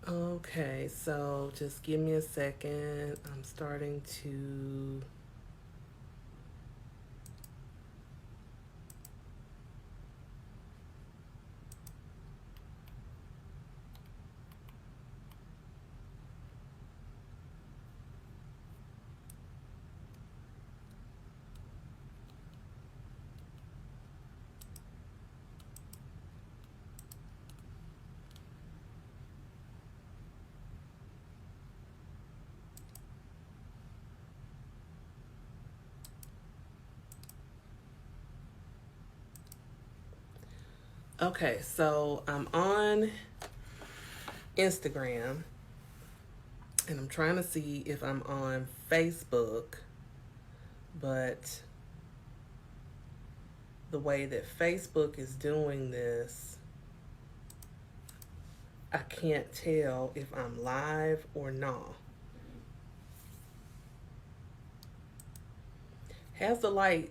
Okay, so just give me a second. I'm starting to. Okay, so I'm on Instagram and I'm trying to see if I'm on Facebook, but the way that Facebook is doing this, I can't tell if I'm live or not. Has the light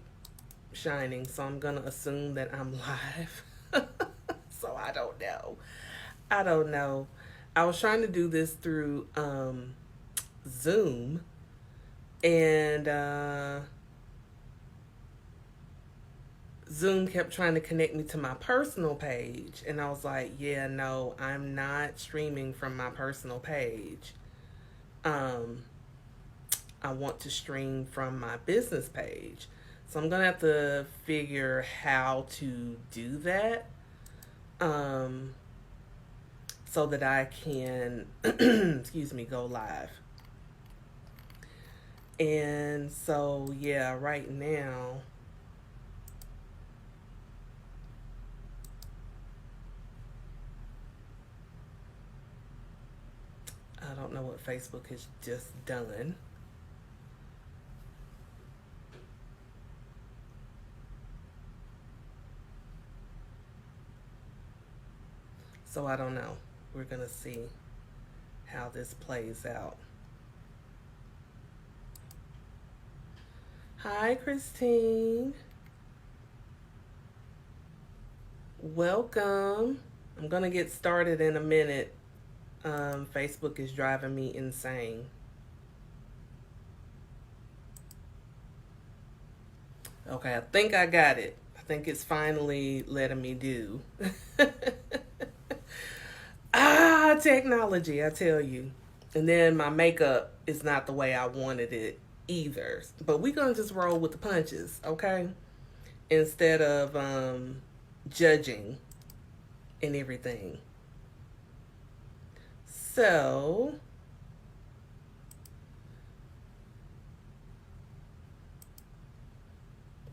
shining, so I'm gonna assume that I'm live. So I don't know. I don't know. I was trying to do this through Zoom, and Zoom kept trying to connect me to my personal page, and I was like, "Yeah, no, I'm not streaming from my personal page. Um, I want to stream from my business page." So I'm gonna have to figure how to do that, um, so that I can, excuse me, go live. And so yeah, right now, I don't know what Facebook has just done. So I don't know. We're gonna see how this plays out. Hi, Christine. Welcome. I'm gonna get started in a minute. Facebook is driving me insane. Okay, I think I got it. I think it's finally letting me do. Technology, I tell you. And then my makeup is not the way I wanted it either. But we're going to just roll with the punches, okay? Instead of judging and everything. So,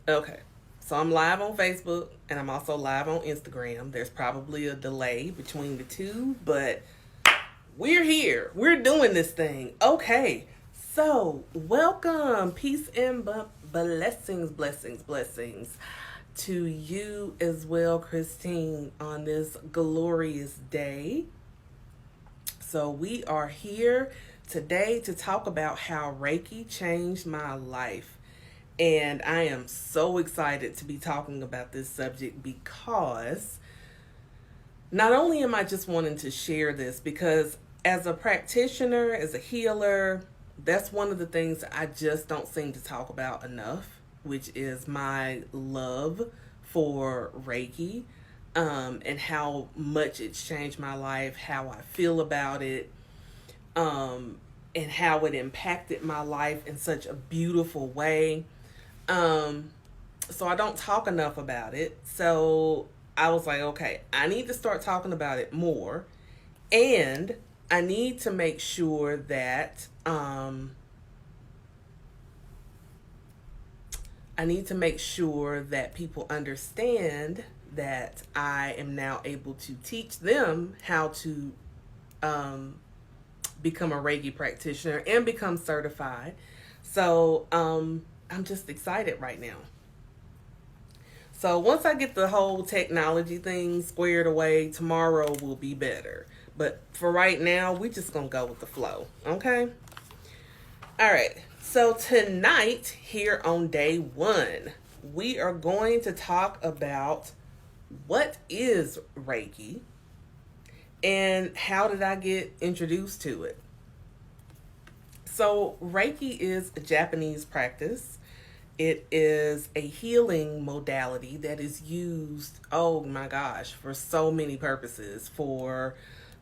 okay. So I'm live on Facebook and I'm also live on Instagram. There's probably a delay between the two, but we're here. We're doing this thing. Okay. So, welcome. Peace and blessings, blessings, blessings to you as well, Christine, on this glorious day. So, we are here today to talk about how Reiki changed my life. And I am so excited to be talking about this subject because not only am I just wanting to share this, because as a practitioner, as a healer, that's one of the things I just don't seem to talk about enough, which is my love for Reiki, and how much it's changed my life, how I feel about it, and how it impacted my life in such a beautiful way. Um, so I don't talk enough about it. So I was like, okay, I need to start talking about it more. And I need to make sure that people understand that I am now able to teach them how to um, become a Reiki practitioner and become certified. So I'm just excited right now. So once I get the whole technology thing squared away, tomorrow will be better. But for right now, we just gonna go with the flow, okay? All right. So tonight, here on day one, we are going to talk about what is Reiki And how did I get introduced to it? So, Reiki is a Japanese practice. It is a healing modality that is used, oh my gosh, for so many purposes,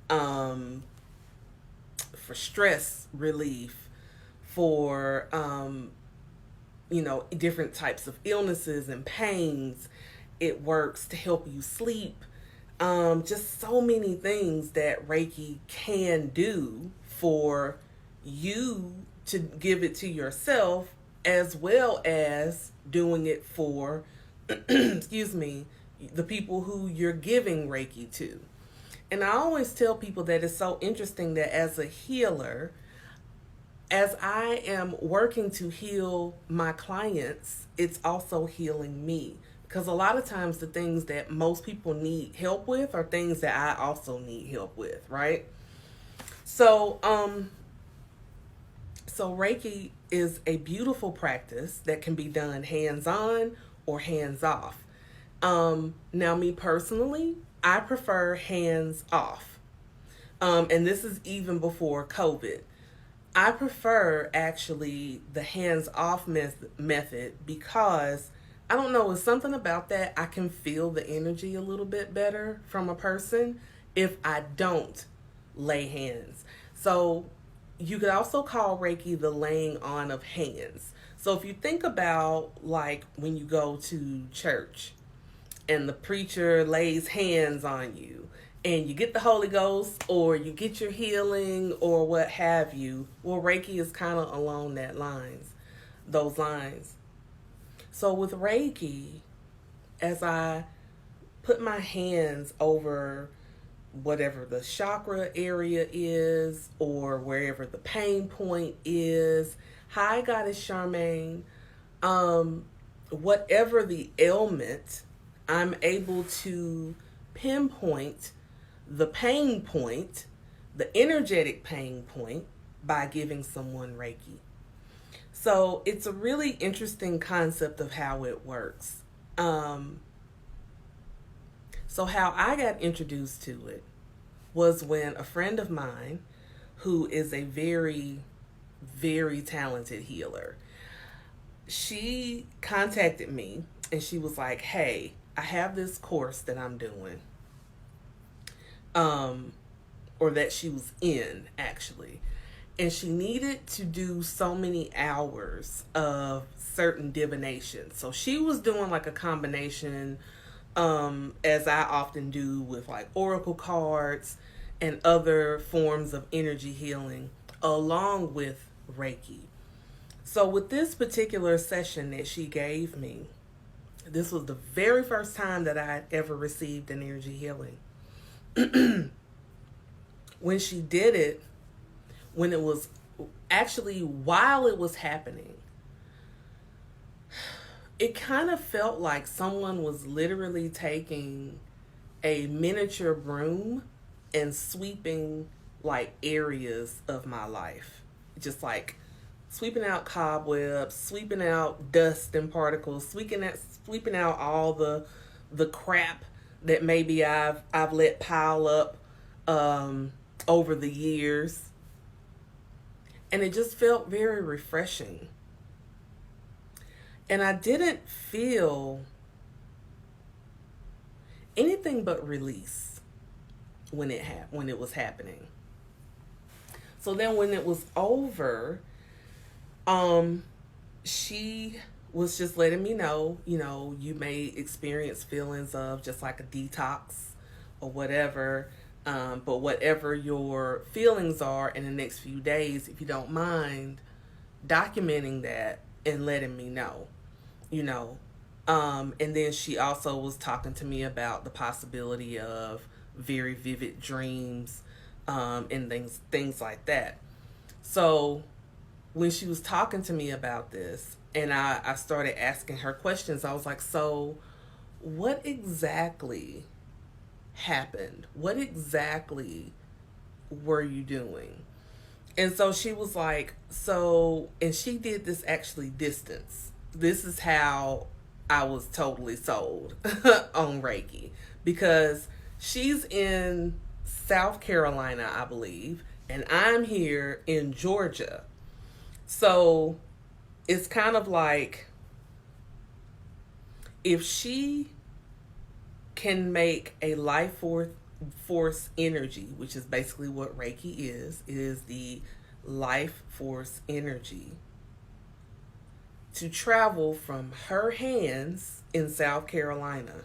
um, for stress relief, for different types of illnesses and pains. It works to help you sleep. Just so many things that Reiki can do for you to give it to yourself, as well as doing it for, excuse me, the people who you're giving Reiki to. And I always tell people that it's so interesting that as a healer, as I am working to heal my clients, it's also healing me. Because a lot of times the things that most people need help with are things that I also need help with, right? So, so Reiki is a beautiful practice that can be done hands-on or hands-off. Now, me personally, I prefer hands-off. And this is even before COVID. I prefer actually the hands-off method because I don't know, it's something about that. I can feel the energy a little bit better from a person if I don't lay hands. So you could also call Reiki the laying on of hands. So if you think about like when you go to church and the preacher lays hands on you and you get the Holy Ghost or you get your healing or what have you, well, Reiki is kind of along those lines. So with Reiki, as I put my hands over whatever the chakra area is or wherever the pain point is, hi Goddess Charmaine, whatever the ailment, I'm able to pinpoint the pain point, the energetic pain point, by giving someone Reiki. So it's a really interesting concept of how it works. So how I got introduced to it was when a friend of mine, who is a very, very talented healer, she contacted me and she was like, hey, I have this course that I'm doing, or that she was in actually. And she needed to do so many hours of certain divination. So she was doing like a combination, as I often do with like oracle cards and other forms of energy healing, along with Reiki. So with this particular session that she gave me, this was the very first time that I had ever received an energy healing. When she did it, when it was actually while it was happening, it kind of felt like someone was literally taking a miniature broom and sweeping like areas of my life. Just like sweeping out cobwebs, sweeping out dust and particles, sweeping out all the crap that maybe I've let pile up over the years. And it just felt very refreshing. And I didn't feel anything but release when it was happening. So then when it was over, she was just letting me know, you may experience feelings of just like a detox or whatever. But whatever your feelings are in the next few days, if you don't mind documenting that and letting me know, and then she also was talking to me about the possibility of very vivid dreams, and things like that. So when she was talking to me about this and I started asking her questions, I was like, so what exactly happened? What exactly were you doing? And so she was like, and she did this actually distance. This is how I was totally sold on Reiki, because she's in South Carolina, I believe, and I'm here in Georgia. So it's kind of like if she can make a force energy, which is basically what Reiki is, it is the life force energy, to travel from her hands in South Carolina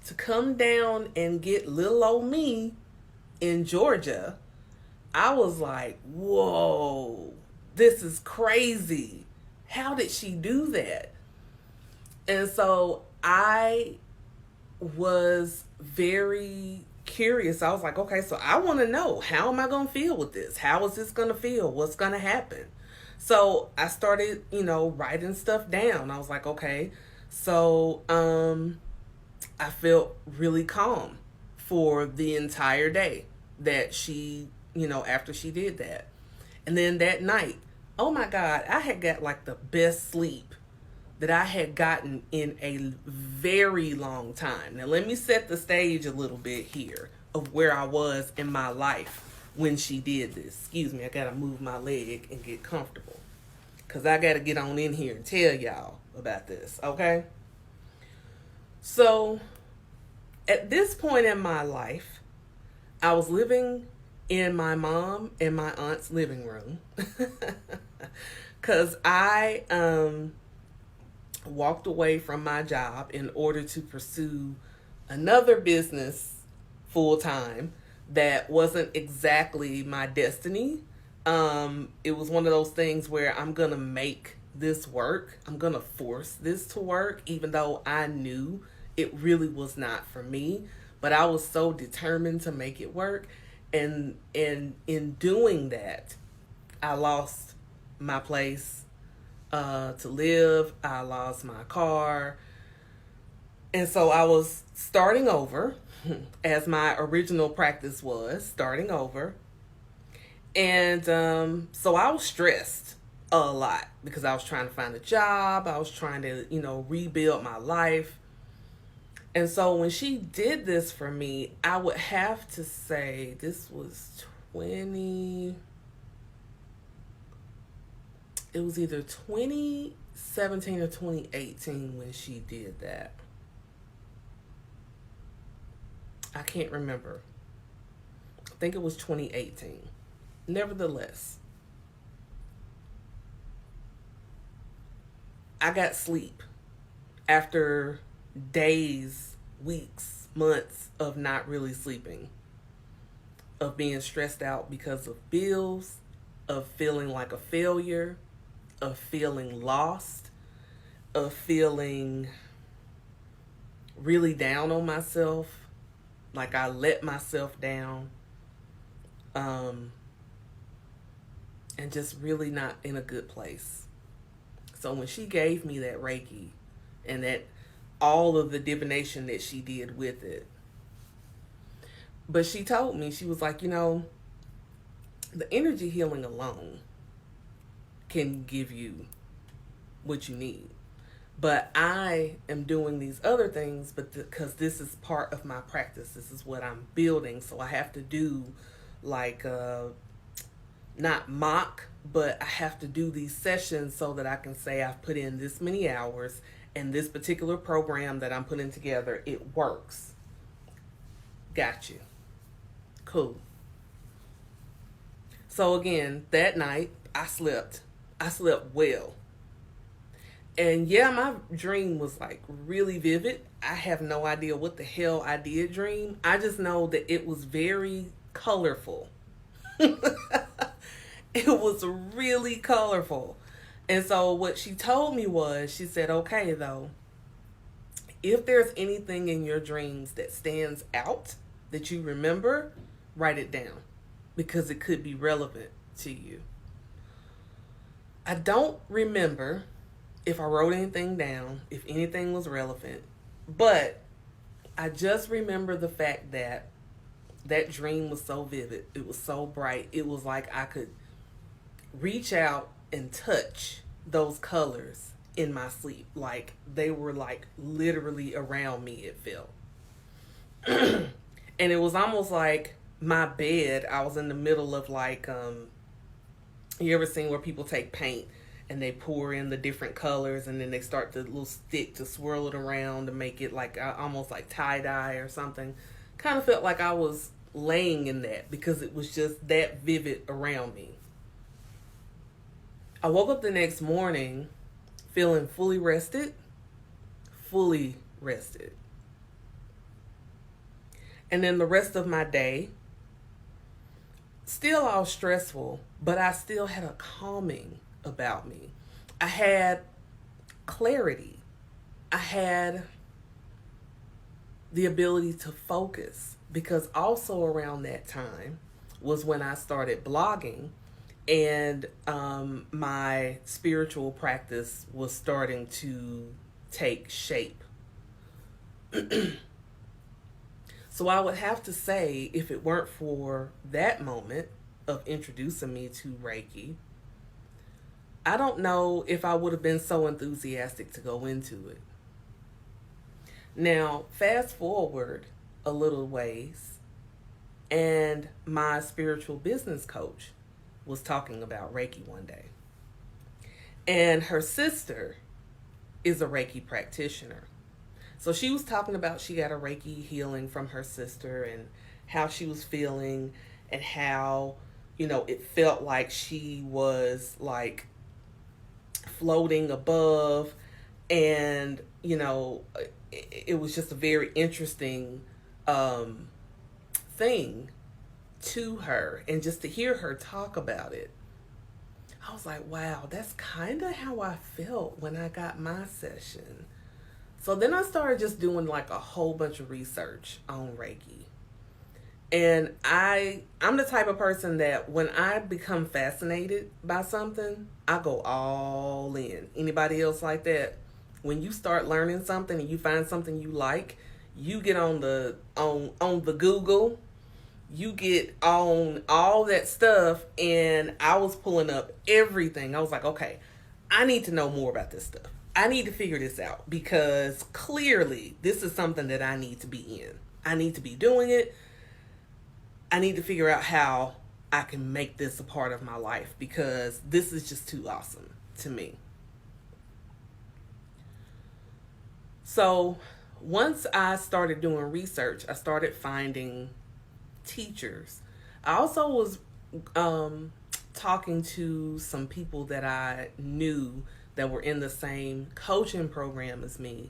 to come down and get little old me in Georgia. I was like, whoa, this is crazy. How did she do that? And so I was very curious. I was like, okay, so I want to know, how am I going to feel with this? How is this going to feel? What's going to happen? So I started, writing stuff down. I was like, okay, so I felt really calm for the entire day that she, after she did that. And then that night, oh my God, I had got like the best sleep that I had gotten in a very long time. Now, let me set the stage a little bit here of where I was in my life when she did this. Excuse me, I got to move my leg and get comfortable, because I got to get on in here and tell y'all about this, okay? So, at this point in my life, I was living in my mom and my aunt's living room because I walked away from my job in order to pursue another business full time that wasn't exactly my destiny. It was one of those things where I'm gonna make this work. I'm gonna force this to work, even though I knew it really was not for me. But I was so determined to make it work. And in doing that, I lost my place to live. I lost my car. And so I was starting over, as my original practice was, starting over. And so I was stressed a lot because I was trying to find a job. I was trying to, rebuild my life. And so when she did this for me, I would have to say this was it was either 2017 or 2018 when she did that. I can't remember. I think it was 2018. Nevertheless, I got sleep after days, weeks, months of not really sleeping, of being stressed out because of bills, of feeling like a failure, of feeling lost, of feeling really down on myself, like I let myself down, and just really not in a good place. So when she gave me that Reiki and that all of the divination that she did with it, but she told me, she was like, the energy healing alone can give you what you need. But I am doing these other things, because this is part of my practice. This is what I'm building. So I have to do like, not mock, but I have to do these sessions so that I can say I've put in this many hours, and this particular program that I'm putting together, it works. Got you. Cool. So again, that night I slept well. And yeah, my dream was like really vivid. I have no idea what the hell I did dream. I just know that it was very colorful. It was really colorful. And so what she told me was, she said, okay, though, if there's anything in your dreams that stands out that you remember, write it down, because it could be relevant to you. I don't remember if I wrote anything down, if anything was relevant, but I just remember the fact that that dream was so vivid. It was so bright. It was like I could reach out and touch those colors in my sleep. Like they were like literally around me, it felt. And it was almost like my bed, I was in the middle of like, you ever seen where people take paint and they pour in the different colors and then they start the little stick to swirl it around to make it like almost like tie-dye or something? Kind of felt like I was laying in that because it was just that vivid around me. I woke up the next morning feeling fully rested. And then the rest of my day, still all stressful, but I still had a calming about me. I had clarity. I had the ability to focus, because also around that time was when I started blogging, and my spiritual practice was starting to take shape. So I would have to say, if it weren't for that moment of introducing me to Reiki, I don't know if I would have been so enthusiastic to go into it. Now, fast forward a little ways, and my spiritual business coach was talking about Reiki one day. And her sister is a Reiki practitioner. So she was talking about she got a Reiki healing from her sister and how she was feeling and how, it felt like she was like floating above, and, it was just a very interesting thing to her, and just to hear her talk about it, I was like, wow, that's kind of how I felt when I got my session. So then I started just doing like a whole bunch of research on Reiki. And I'm the type of person that when I become fascinated by something, I go all in. Anybody else like that? When you start learning something and you find something you like, you get on the Google, you get on all that stuff, and I was pulling up everything. I was like, okay, I need to know more about this stuff. I need to figure this out, because clearly this is something that I need to be in. I need to be doing it. I need to figure out how I can make this a part of my life, because this is just too awesome to me. So once I started doing research, I started finding teachers. I also was talking to some people that I knew that were in the same coaching program as me,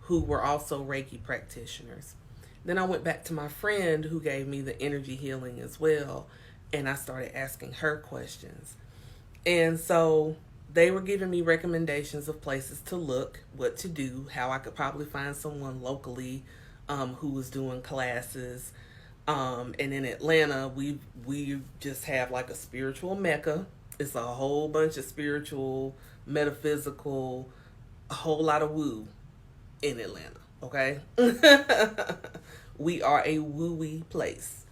who were also Reiki practitioners. Then I went back to my friend who gave me the energy healing as well, and I started asking her questions. And so they were giving me recommendations of places to look, what to do, how I could probably find someone locally who was doing classes. And in Atlanta, we just have like a spiritual mecca. It's a whole bunch of spiritual, metaphysical, a whole lot of woo in Atlanta, okay? We are a woo-y place.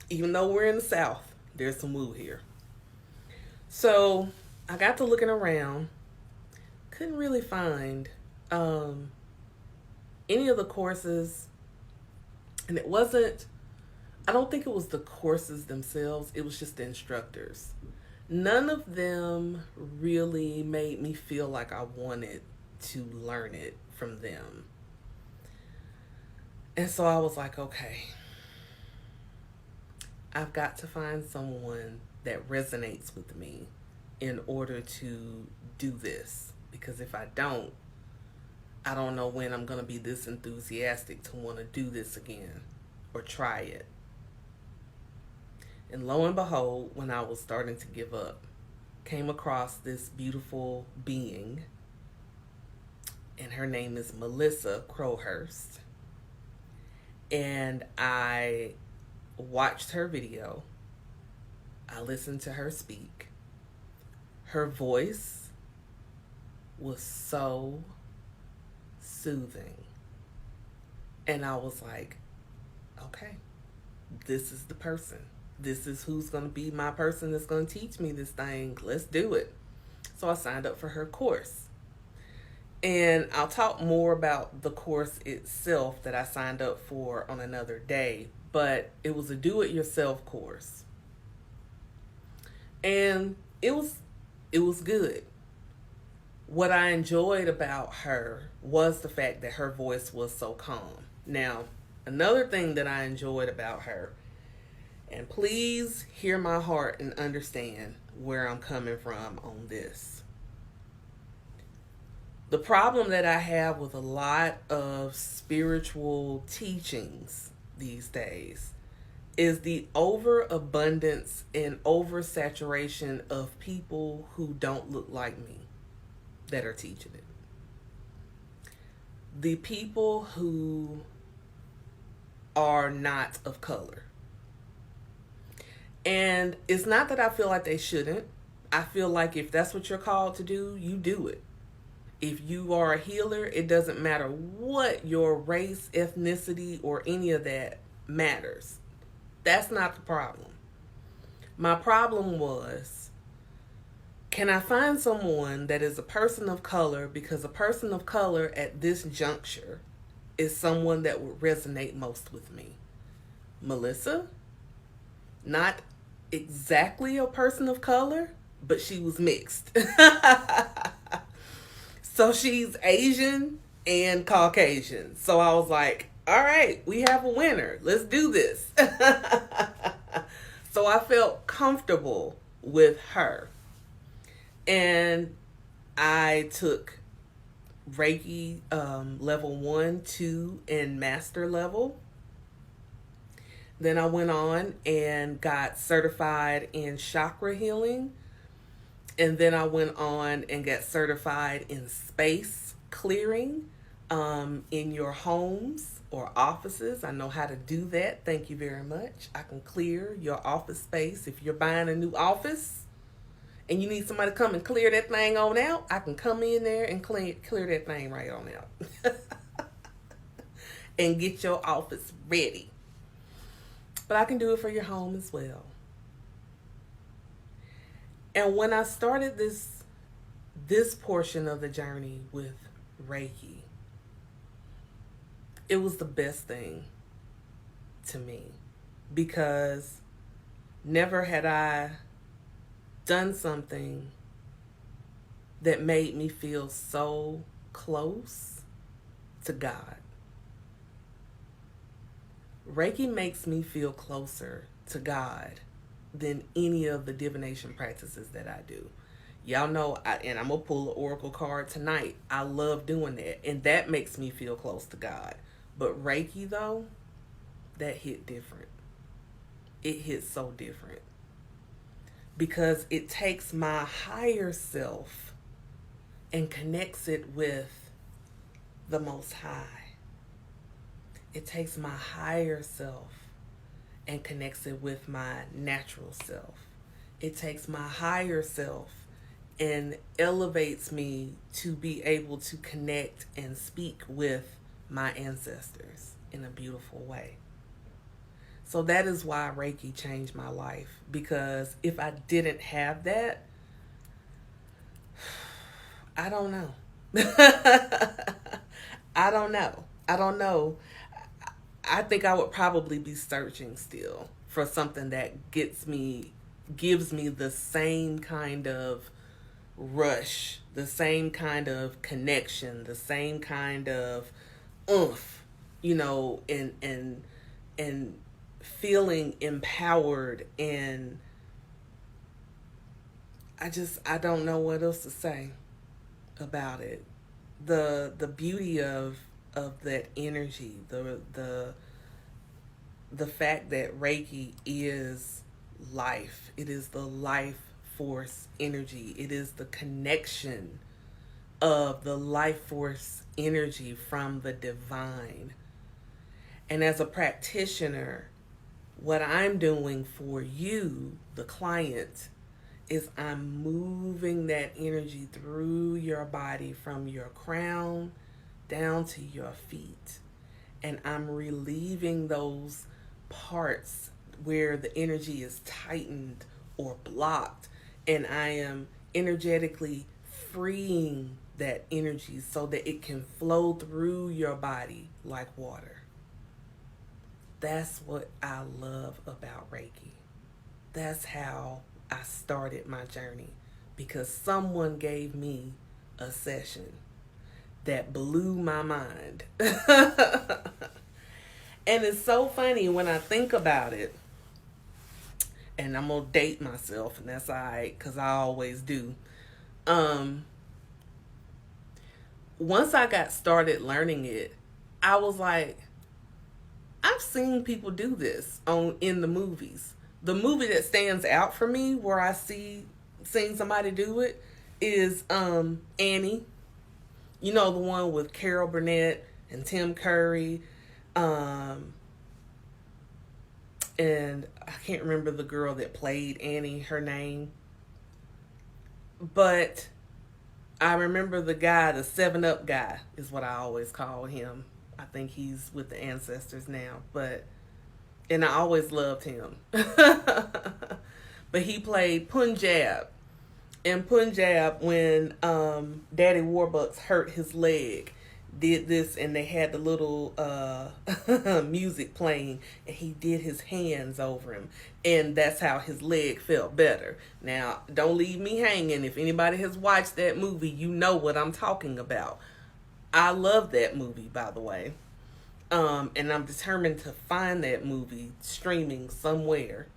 Even though we're in the South, there's some woo here. So I got to looking around, couldn't really find any of the courses, and it wasn't, I don't think it was the courses themselves, it was just the instructors. None of them really made me feel like I wanted to learn it from them. And so I was like, okay, I've got to find someone that resonates with me in order to do this. Because if I don't know when I'm going to be this enthusiastic to want to do this again or try it. And lo and behold, when I was starting to give up, came across this beautiful being, and her name is Melissa Crowhurst. And I watched her video. I listened to her speak. Her voice was so soothing. And I was like, okay, this is the person. This is who's going to be my person that's going to teach me this thing. Let's do it. So I signed up for her course. And I'll talk more about the course itself that I signed up for on another day, but it was a do-it-yourself course. And it was good. What I enjoyed about her was the fact that her voice was so calm. Now, another thing that I enjoyed about her, and please hear my heart and understand where I'm coming from on this. The problem that I have with a lot of spiritual teachings these days is the overabundance and oversaturation of people who don't look like me that are teaching it. The people who are not of color. And it's not that I feel like they shouldn't. I feel like if that's what you're called to do, you do it. If you are a healer, it doesn't matter what your race, ethnicity, or any of that matters. That's not the problem. My problem was, can I find someone that is a person of color, because a person of color at this juncture is someone that would resonate most with me. Melissa, not exactly a person of color, but she was mixed. So she's Asian and Caucasian. So I was like, all right, we have a winner. Let's do this. So I felt comfortable with her. And I took Reiki level 1, 2, and master level. Then I went on and got certified in chakra healing. And then I went on and got certified in space clearing in your homes or offices. I know how to do that. Thank you very much. I can clear your office space. If you're buying a new office and you need somebody to come and clear that thing on out, I can come in there and clear that thing right on out. And get your office ready. But I can do it for your home as well. And when I started this portion of the journey with Reiki, it was the best thing to me, because never had I done something that made me feel so close to God. Reiki makes me feel closer to God than any of the divination practices that I do. Y'all know, and I'm going to pull an oracle card tonight. I love doing that, and that makes me feel close to God. But Reiki, though, that hit different. It hit so different. Because it takes my higher self and connects it with the Most High. It takes my higher self and connects it with my natural self. It takes my higher self and elevates me to be able to connect and speak with my ancestors in a beautiful way. So that is why Reiki changed my life, because if I didn't have that, I don't know. I don't know. I think I would probably be searching still for something that gives me the same kind of rush, the same kind of connection, the same kind of oomph, and feeling empowered. And I don't know what else to say about it. The beauty of that energy, the fact that Reiki is life. It is the life force energy. It is the connection of the life force energy from the divine. And as a practitioner, what I'm doing for you, the client, is I'm moving that energy through your body from your crown down to your feet. And I'm relieving those parts where the energy is tightened or blocked. And I am energetically freeing that energy so that it can flow through your body like water. That's what I love about Reiki. That's how I started my journey, because someone gave me a session that blew my mind. And it's so funny when I think about it, and I'm going to date myself, and that's all right, because I always do. Once I got started learning it, I was like, I've seen people do this in the movies. The movie that stands out for me where I seen somebody do it is Annie. You know, the one with Carol Burnett and Tim Curry. And I can't remember the girl that played Annie, her name. But I remember the guy, the 7-Up guy is what I always call him. I think he's with the ancestors now. And I always loved him. But he played Punjab. And Punjab, when Daddy Warbucks hurt his leg, did this, and they had the little music playing, and he did his hands over him, and that's how his leg felt better. Now, don't leave me hanging. If anybody has watched that movie, you know what I'm talking about. I love that movie, by the way, and I'm determined to find that movie streaming somewhere.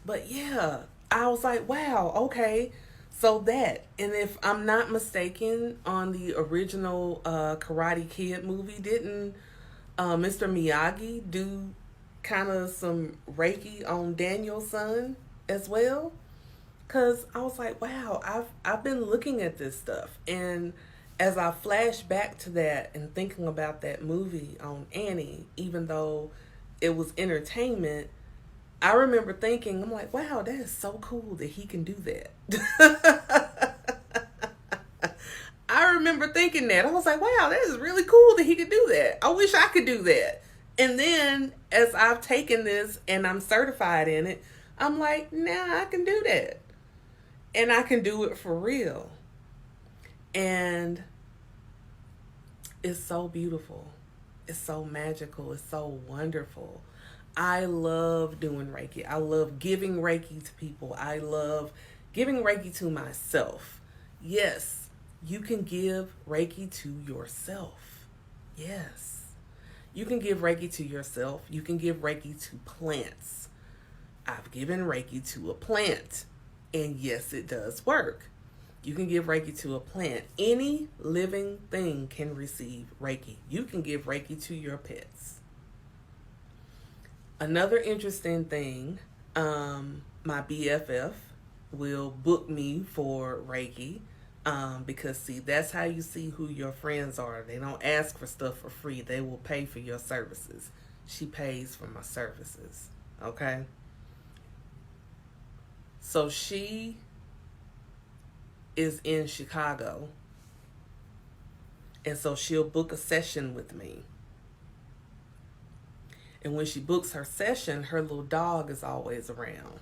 But yeah, I was like, wow, okay. So that, and if I'm not mistaken, on the original Karate Kid movie, didn't Mr. Miyagi do kind of some Reiki on Daniel's son as well? Because I was like, wow, I've been looking at this stuff. And as I flash back to that and thinking about that movie on Annie, even though it was entertainment, I remember thinking, I'm like, wow, that is so cool that he can do that. I remember thinking that. I was like, wow, that is really cool that he could do that. I wish I could do that. And then as I've taken this and I'm certified in it, I'm like, nah, I can do that. And I can do it for real. And it's so beautiful. It's so magical. It's so wonderful. I love doing Reiki. I love giving Reiki to people. I love giving Reiki to myself. Yes, you can give Reiki to yourself. Yes. You can give Reiki to yourself. You can give Reiki to plants. I've given Reiki to a plant. And yes, it does work. You can give Reiki to a plant. Any living thing can receive Reiki. You can give Reiki to your pets. Another interesting thing, my BFF will book me for Reiki, because see, that's how you see who your friends are. They don't ask for stuff for free. They will pay for your services. She pays for my services, okay? So she is in Chicago, and so she'll book a session with me. And when she books her session, her little dog is always around.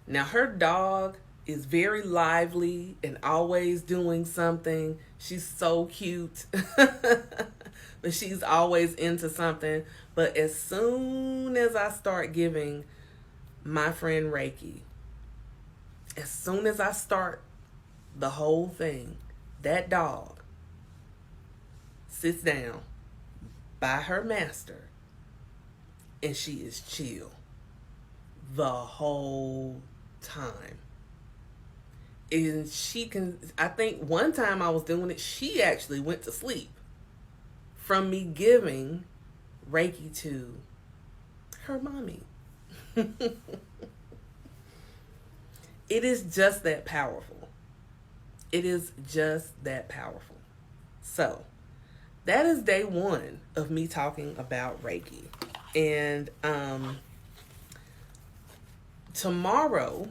Now, her dog is very lively and always doing something. She's so cute. But she's always into something. But as soon as I start giving my friend Reiki, as soon as I start the whole thing, that dog sits down by her master, and she is chill the whole time. And she can, I think one time I was doing it, she actually went to sleep from me giving Reiki to her mommy. It is just that powerful. It is just that powerful. So, that is day one of me talking about Reiki. And tomorrow,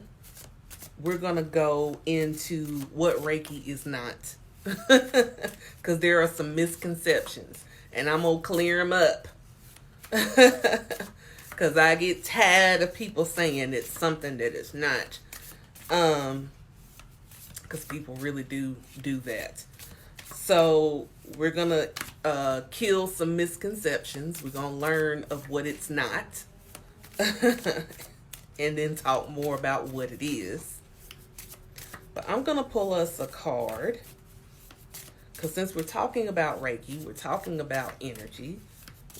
we're going to go into what Reiki is not. Because there are some misconceptions. And I'm going to clear them up. Because I get tired of people saying it's something that it's not. because people really do that. So we're going to kill some misconceptions. We're going to learn of what it's not. And then talk more about what it is. But I'm going to pull us a card. Because since we're talking about Reiki, we're talking about energy.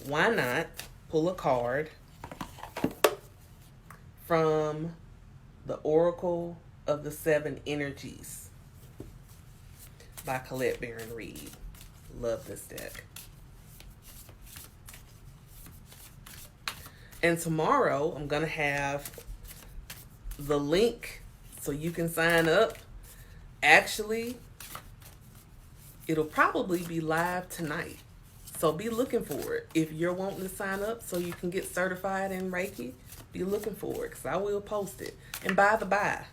Why not pull a card from the Oracle of the Seven Energies by Colette Baron Reed. Love this deck. And tomorrow I'm going to have the link so you can sign up. Actually, it'll probably be live tonight. So be looking for it. If you're wanting to sign up so you can get certified in Reiki, be looking for it because I will post it. And by the by,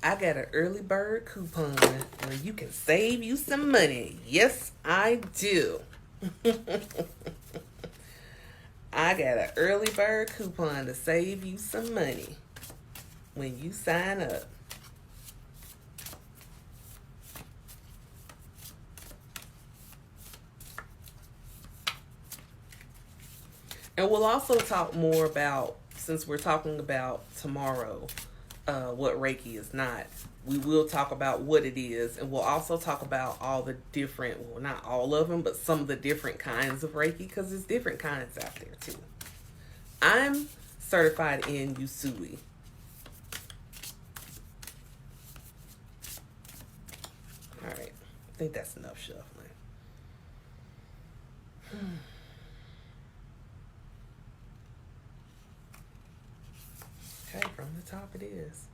I got an early bird coupon where you can save you some money. Yes, I do. I got an early bird coupon to save you some money when you sign up. And we'll also talk more about, since we're talking about tomorrow, what Reiki is not. We will talk about what it is, and we'll also talk about all the different, well, not all of them, but some of the different kinds of Reiki, because there's different kinds out there too. I'm certified in Usui. All right, I think that's enough shuffling. Okay, from the top it is.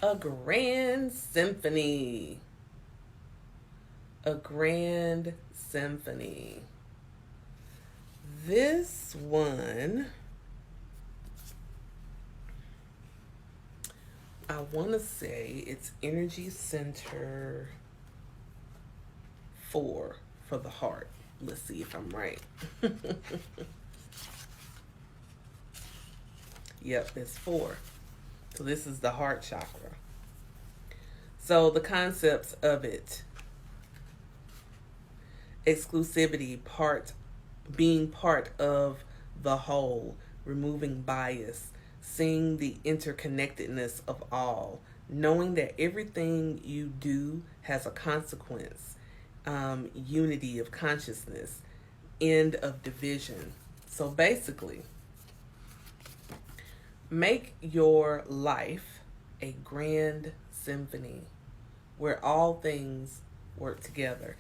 A grand symphony. A grand symphony. This one, I want to say it's energy center 4 for the heart. Let's see if I'm right. Yep, it's 4. So this is the heart chakra. So the concepts of it: exclusivity, being part of the whole, removing bias, seeing the interconnectedness of all, knowing that everything you do has a consequence, unity of consciousness, end of division. So basically, make your life a grand symphony where all things work together.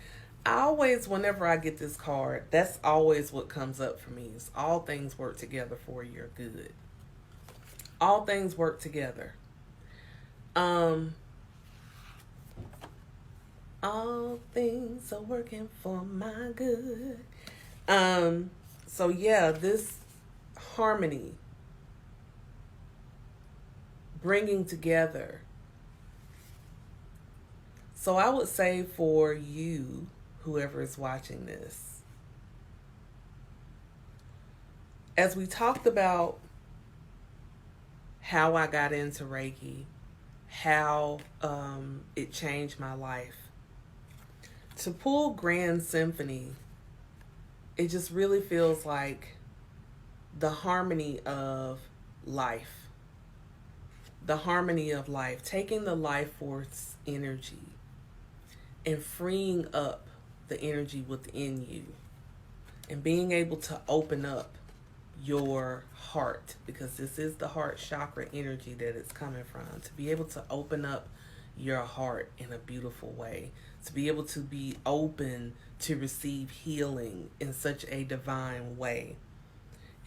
I always, whenever I get this card, that's always what comes up for me, is all things work together for your good. All things work together. All things are working for my good. So yeah, this harmony, bringing together. So I would say for you, whoever is watching this, as we talked about how I got into Reiki, how it changed my life, to pull Grand Symphony, it just really feels like the harmony of life. The harmony of life, taking the life force energy and freeing up the energy within you and being able to open up your heart, because this is the heart chakra energy that it's coming from, to be able to open up your heart in a beautiful way, to be able to be open to receive healing in such a divine way.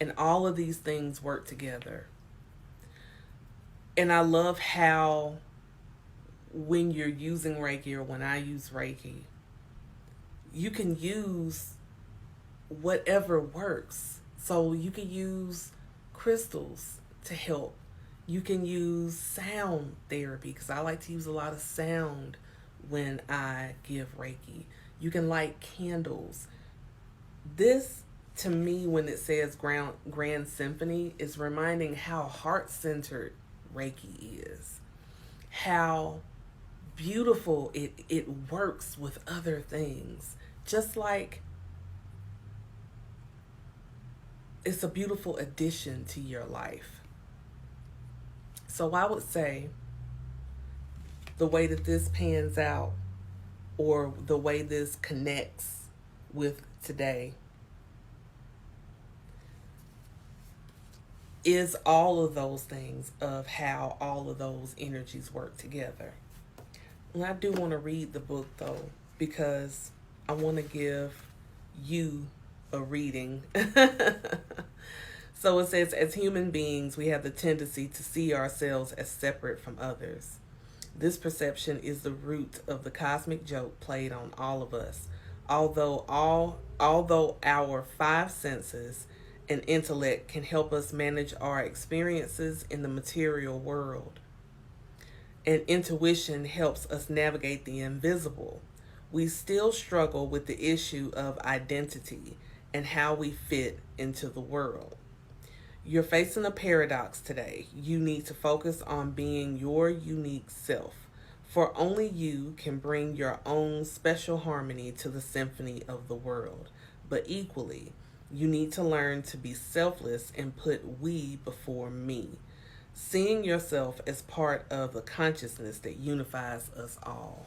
And all of these things work together. And I love how when you're using Reiki, or when I use Reiki, you can use whatever works. So you can use crystals to help. You can use sound therapy, because I like to use a lot of sound when I give Reiki. You can light candles. This, to me, when it says Grand Symphony, is reminding how heart-centered Reiki is, how beautiful it works with other things. Just like it's a beautiful addition to your life. So I would say the way that this pans out, or the way this connects with today, is all of those things of how all of those energies work together. And I do want to read the book though, because I want to give you a reading. So it says, as human beings, we have the tendency to see ourselves as separate from others. This perception is the root of the cosmic joke played on all of us. Although our five senses and intellect can help us manage our experiences in the material world, and intuition helps us navigate the invisible, we still struggle with the issue of identity and how we fit into the world. You're facing a paradox today. You need to focus on being your unique self, for only you can bring your own special harmony to the symphony of the world. But equally, you need to learn to be selfless and put we before me, seeing yourself as part of the consciousness that unifies us all.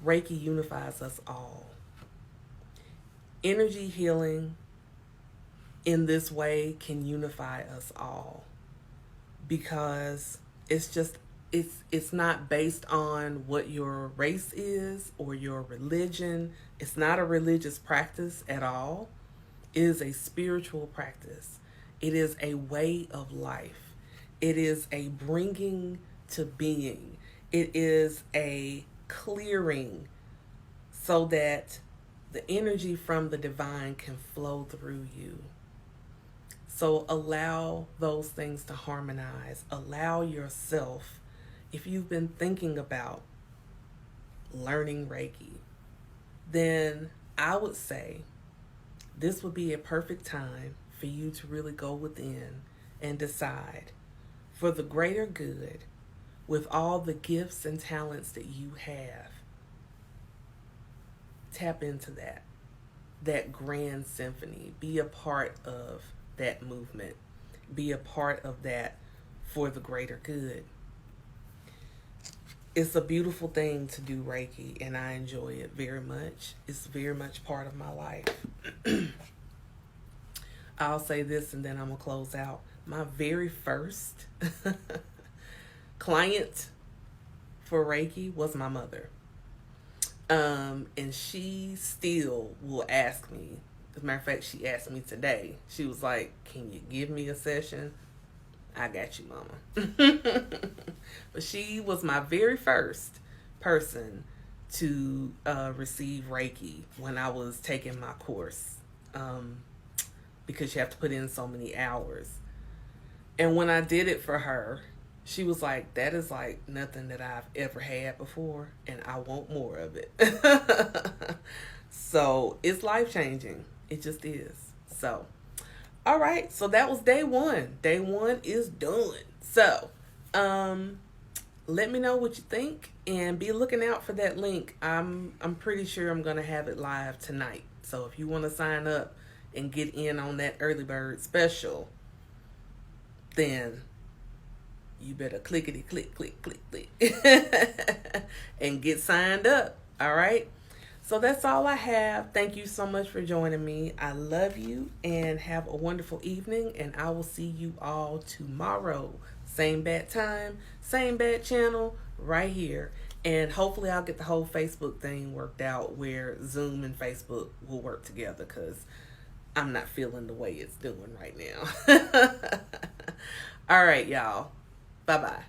Reiki unifies us all. Energy healing in this way can unify us all, because it's not based on what your race is or your religion. It's not a religious practice at all. It is a spiritual practice. It is a way of life. It is a bringing to being. It is a clearing so that the energy from the divine can flow through you. So allow those things to harmonize. Allow yourself, if you've been thinking about learning Reiki, then I would say this would be a perfect time for you to really go within and decide, for the greater good, with all the gifts and talents that you have, tap into that grand symphony. Be a part of that movement. Be a part of that for the greater good. It's a beautiful thing to do Reiki, and I enjoy it very much. It's very much part of my life. I'll say this and then I'm going to close out. My very first client for Reiki was my mother. And she still will ask me. As a matter of fact, she asked me today. She was like, can you give me a session? I got you, mama. But she was my very first person to receive Reiki when I was taking my course, because you have to put in so many hours. And when I did it for her, she was like, that is like nothing that I've ever had before, and I want more of it. So it's life-changing. It just is. So, all right. So that was day one. Day one is done. So, let me know what you think, and be looking out for that link. I'm pretty sure I'm going to have it live tonight. So if you want to sign up and get in on that early bird special, then you better clickety click, click, click, click and get signed up. All right. So that's all I have. Thank you so much for joining me. I love you, and have a wonderful evening, and I will see you all tomorrow. Same bad time, same bad channel, right here. And hopefully I'll get the whole Facebook thing worked out where Zoom and Facebook will work together, because I'm not feeling the way it's doing right now. All right, y'all. Bye-bye.